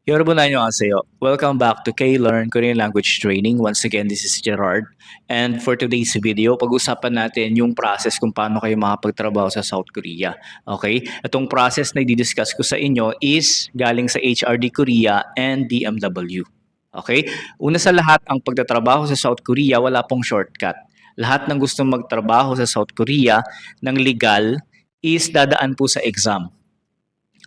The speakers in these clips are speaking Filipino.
여러분 안녕하세요. Welcome back to K-Learn Korean Language Training. Once again, this is Gerard. And for today's video, pag-usapan natin yung process kung paano kayo makapagtrabaho sa South Korea. Okay? Itong process na i-discuss ko sa inyo is galing sa HRD Korea and DMW. Okay? Una sa lahat, ang pagtatrabaho sa South Korea, wala pong shortcut. Lahat ng gustong magtrabaho sa South Korea ng legal is dadaan po sa exam.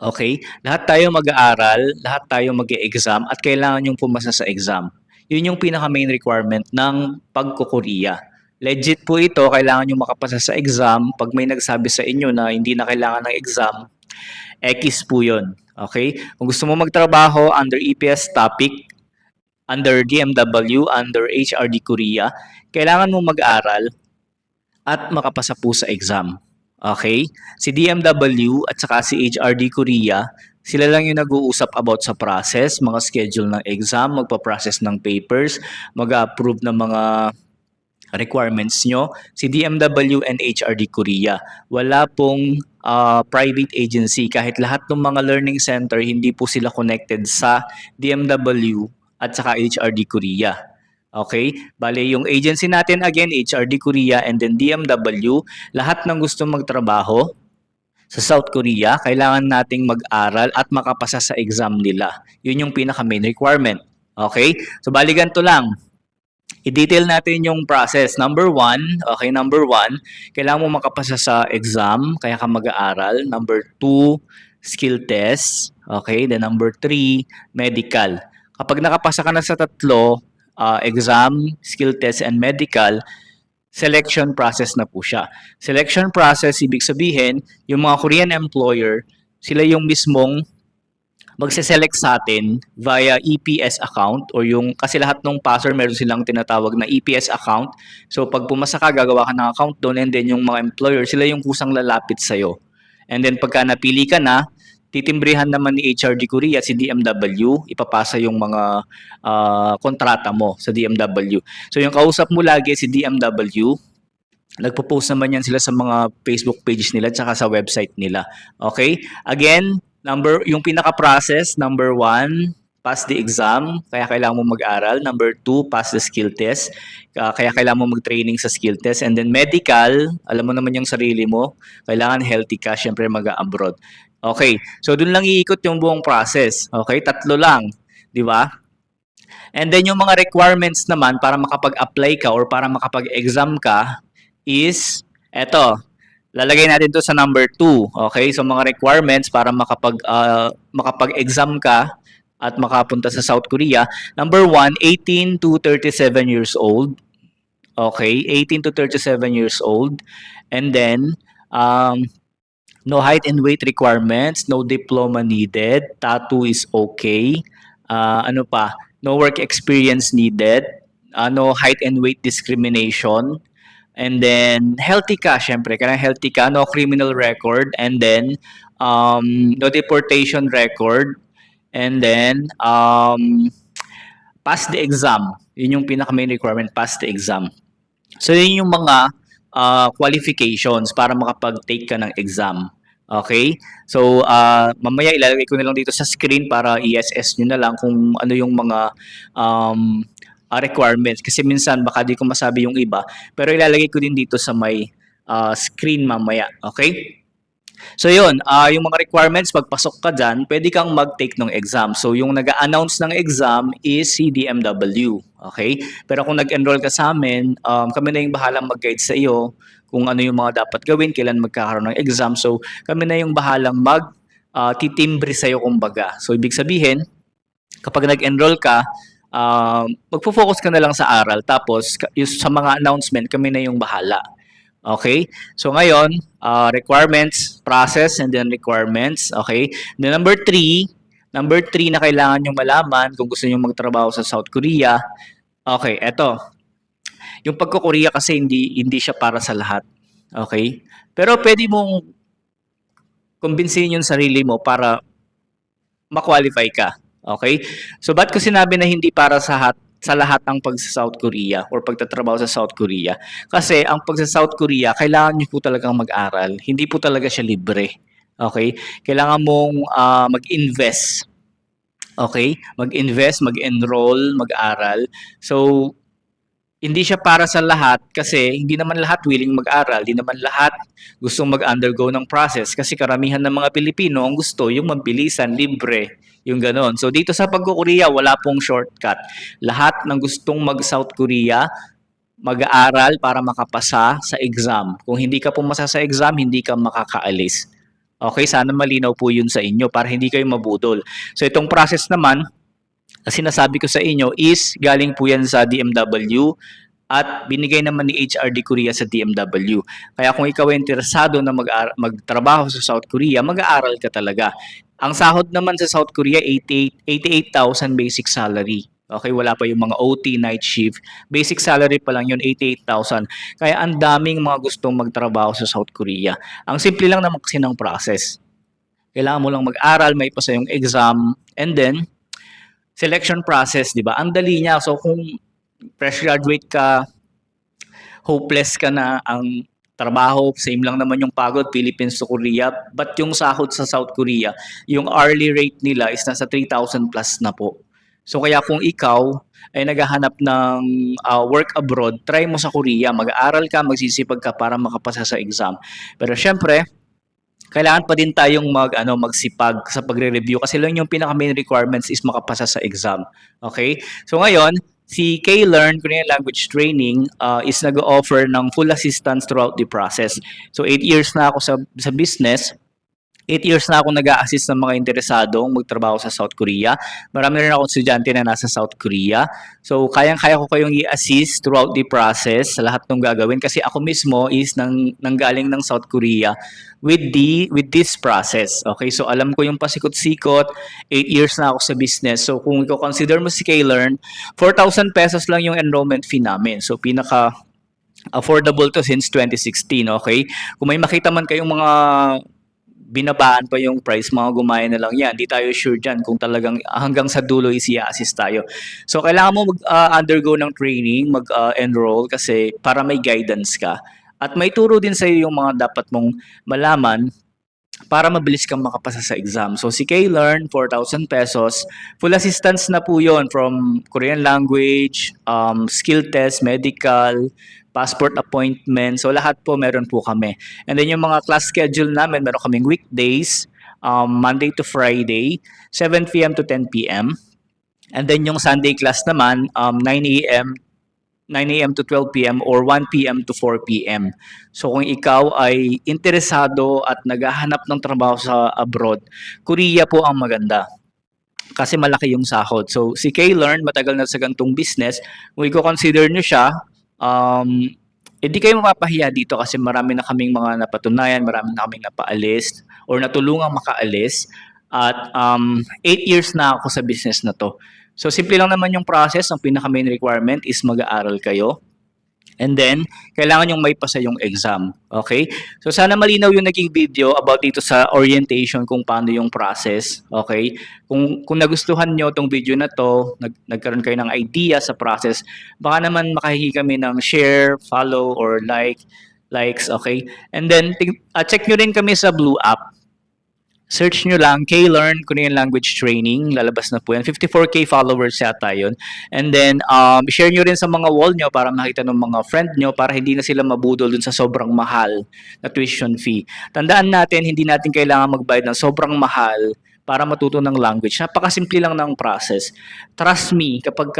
Okay? Lahat tayo mag-aaral, lahat tayo mag-e-exam at kailangan yung pumasa sa exam. Yun yung pinaka-main requirement ng pagko-Korea. Legit po ito, kailangan yung makapasa sa exam. Pag may nagsabi sa inyo na hindi na kailangan ng exam, X po yun. Okay? Kung gusto mo magtrabaho under EPS topic, under DMW, under HRD Korea, kailangan mo mag-aral at makapasa po sa exam. Okay? Si DMW at saka si HRD Korea, sila lang yung nag-uusap about sa process, mga schedule ng exam, magpa-process ng papers, mag-approve ng mga requirements nyo. Si DMW and HRD Korea, wala pong private agency. Kahit lahat ng mga learning center, hindi po sila connected sa DMW at saka HRD Korea. Okay? Bale, yung agency natin again, HRD Korea and then DMW, lahat ng gusto magtrabaho sa South Korea, kailangan nating mag-aral at makapasa sa exam nila. Yun yung pinaka-main requirement. Okay? So, bali ganito lang. I-detail natin yung process. Number one, kailangan mo makapasa sa exam, kaya ka mag-aaral. Number two, skill test. Okay? Then number three, medical. Kapag nakapasa ka na sa tatlo, exam, skill test, and medical, selection process na po siya. Selection process, ibig sabihin, yung mga Korean employer, sila yung mismong magse-select sa atin via EPS account or yung, kasi lahat ng passer meron silang tinatawag na EPS account. So pag pumasa ka, gagawa ka ng account doon and then yung mga employer, sila yung kusang lalapit sa'yo. And then pagka napili ka na, titimbrihan naman ni HRD Korea si DMW, ipapasa yung mga kontrata mo sa DMW. So yung kausap mo lagi si DMW, nagpo-post naman yan sila sa mga Facebook page nila at saka sa website nila. Okay? Again, yung pinaka-process, number one, pass the exam, kaya kailangan mo mag-aral. Number two, pass the skill test, kaya kailangan mo mag-training sa skill test. And then medical, alam mo naman yung sarili mo, kailangan healthy ka, syempre mag-abroad. Okay, so dun lang iikot yung buong process. Okay, tatlo lang, di ba? And then yung mga requirements naman para makapag-apply ka or para makapag-exam ka is, eto, lalagay natin to sa number 2. Okay, so mga requirements para makapag-exam ka at makapunta sa South Korea. Number 1, 18 to 37 years old. Okay, 18 to 37 years old. And then, no height and weight requirements, no diploma needed, tattoo is okay. Ano pa? No work experience needed, no height and weight discrimination. And then healthy ka, syempre, kaya healthy ka, no criminal record, and then no deportation record, and then pass the exam. Yun yung pinaka-main requirement, pass the exam. So yun yung mga qualifications para makapag-take ka ng exam. Okay? So, mamaya ilalagay ko na lang dito sa screen para i-assess nyo na lang kung ano yung mga requirements. Kasi minsan baka di ko masabi yung iba. Pero ilalagay ko din dito sa may screen mamaya. Okay? So yun, yung mga requirements, pagpasok ka dyan, pwede kang mag-take ng exam. So yung nag-a-announce ng exam is si DMW. Okay? Pero kung nag-enroll ka sa amin, kami na yung bahalang mag-guide sa iyo kung ano yung mga dapat gawin, kailan magkakaroon ng exam. So kami na yung bahalang titimbre sa iyo kumbaga. So ibig sabihin, kapag nag-enroll ka, magpo-focus ka na lang sa aral. Tapos sa mga announcement, kami na yung bahala. Okay? So ngayon, requirements, process, and then requirements. Okay? Then number 3 na kailangan nyo malaman kung gusto nyo magtrabaho sa South Korea. Okay, eto. Yung pagko-Korea kasi hindi siya para sa lahat. Okay? Pero pwede mong kumbinsihin yung sarili mo para ma-qualify ka. Okay? So ba't ko sinabi na hindi para sa lahat ang pag-South Korea or pagtatrabaho sa South Korea? Kasi ang pag-South Korea, kailangan nyo po talagang mag-aral. Hindi po talaga siya libre. Okay? Kailangan mong mag-invest. Okay? Mag-invest, mag-enroll, mag-aral. So, hindi siya para sa lahat kasi hindi naman lahat willing mag-aral, hindi naman lahat gustong mag-undergo ng process kasi karamihan ng mga Pilipino ang gusto yung mabilisan, libre, yung ganon. So dito sa pag-Korea, wala pong shortcut. Lahat ng gustong mag-South Korea, mag-aaral para makapasa sa exam. Kung hindi ka pumasa sa exam, hindi ka makakaalis. Okay, sana malinaw po yun sa inyo para hindi kayo mabudol. So itong process naman, sinasabi ko sa inyo is galing po yan sa DMW at binigay naman ni HRD Korea sa DMW. Kaya kung ikaw ay interesado na magtrabaho sa South Korea, mag-aaral ka talaga. Ang sahod naman sa South Korea, 88,000 basic salary. Okay, wala pa yung mga OT, night shift. Basic salary pa lang yun, 88,000. Kaya ang daming mga gustong magtrabaho sa South Korea. Ang simple lang naman kasi ng process. Kailangan mo lang mag-aral, may pasa yung exam, and then, selection process, di ba? Ang dali niya. So, kung fresh graduate ka, hopeless ka na, ang trabaho, same lang naman yung pagod, Philippines to Korea, but yung sahod sa South Korea, yung hourly rate nila is nasa 3,000 plus na po. So kaya kung ikaw ay naghahanap ng work abroad, try mo sa Korea, mag-aaral ka, magsisipag ka para makapasa sa exam. Pero syempre, kailangan pa din tayong magsipag sa pagre-review kasi lang yung pinaka main requirements is makapasa sa exam. Okay? So ngayon, si K-Learn Korean Language Training is nag-offer ng full assistance throughout the process. So 8 years na ako sa business. 8 years na ako nag-a-assist ng mga interesadong magtrabaho sa South Korea. Marami rin akong estudyante na nasa South Korea. So, kayang-kaya ko kayong i-assist throughout the process sa lahat ng gagawin kasi ako mismo is nanggaling ng South Korea with this process. Okay? So, alam ko yung pasikot-sikot. 8 years na ako sa business. So, kung i-consider mo si K-Learn, 4,000 pesos lang yung enrollment fee namin. So, pinaka affordable to since 2016. Okay? Kung may makita man kayong mga binabaan pa yung price, mga gumaya na lang yan. Di tayo sure dyan kung talagang hanggang sa dulo is i-assist tayo. So, kailangan mo mag-undergo ng training, mag-enroll kasi para may guidance ka. At may turo din sa iyo yung mga dapat mong malaman para mabilis kang makapasa sa exam. So, si K-Learn, 4,000 pesos. Full assistance na po yon from Korean language, skill test, medical, passport appointment. So, lahat po meron po kami. And then yung mga class schedule namin, meron kaming weekdays, Monday to Friday, 7 p.m. to 10 p.m. And then yung Sunday class naman, 9 a.m. to 12 p.m. or 1 p.m. to 4 p.m. So kung ikaw ay interesado at naghahanap ng trabaho sa abroad, Korea po ang maganda. Kasi malaki yung sahod. So si K-Learn, matagal na sa gantong business. Kung i-consider nyo siya, hindi kayo mapapahiya dito kasi marami na kaming mga napatunayan, marami na kaming napaalis or natulungang makaalis. At 8 years na ako sa business na to. So simple lang naman yung process. Ang pinaka main requirement is mag-aaral kayo. And then, kailangan yung may pasa yung exam. Okay? So, sana malinaw yung naging video about dito sa orientation kung paano yung process. Okay? Kung nagustuhan nyo itong video na to, nagkaroon kayo ng idea sa process, baka naman makahingi kami ng share, follow, or likes. Okay? And then, check nyo rin kami sa Blue App. Search nyo lang, K-Learn Korean Language Training. Lalabas na po yan. 54K followers yata yun. And then, share nyo rin sa mga wall nyo para makita ng mga friend nyo para hindi na sila mabudol dun sa sobrang mahal na tuition fee. Tandaan natin, hindi natin kailangan magbayad ng sobrang mahal para matuto ng language. Napakasimple lang ng process. Trust me, kapag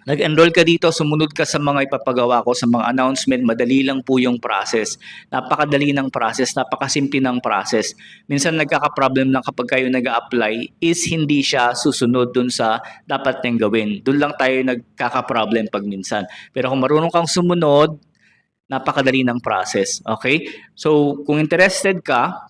nag-enroll ka dito, sumunod ka sa mga ipapagawa ko, sa mga announcement, madali lang po yung process. Napakadali ng process, napakasimple ng process. Minsan nagkaka-problem lang kapag kayo nag-a-apply is hindi siya susunod dun sa dapat niyang gawin. Doon lang tayo nagkaka-problem pag minsan. Pero kung marunong kang sumunod, napakadali ng process. Okay? So, kung interested ka,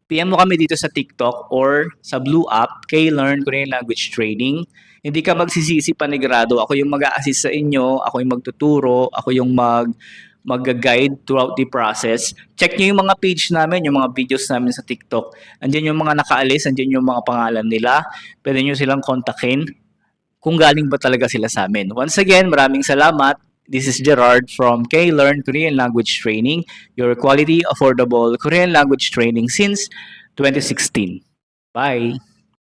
PM mo kami dito sa TikTok or sa Blue App, K-Learn Korean Language Training. Hindi ka magsisisi panigurado. Ako yung mag-a-assist sa inyo, ako yung magtuturo, ako yung mag-guide throughout the process. Check nyo yung mga page namin, yung mga videos namin sa TikTok. Andiyan yung mga nakaalis, andiyan yung mga pangalan nila. Pwede nyo silang kontakin kung galing ba talaga sila sa amin. Once again, maraming salamat. This is Gerard from K-Learn Korean Language Training, your quality, affordable Korean language training since 2016. Bye!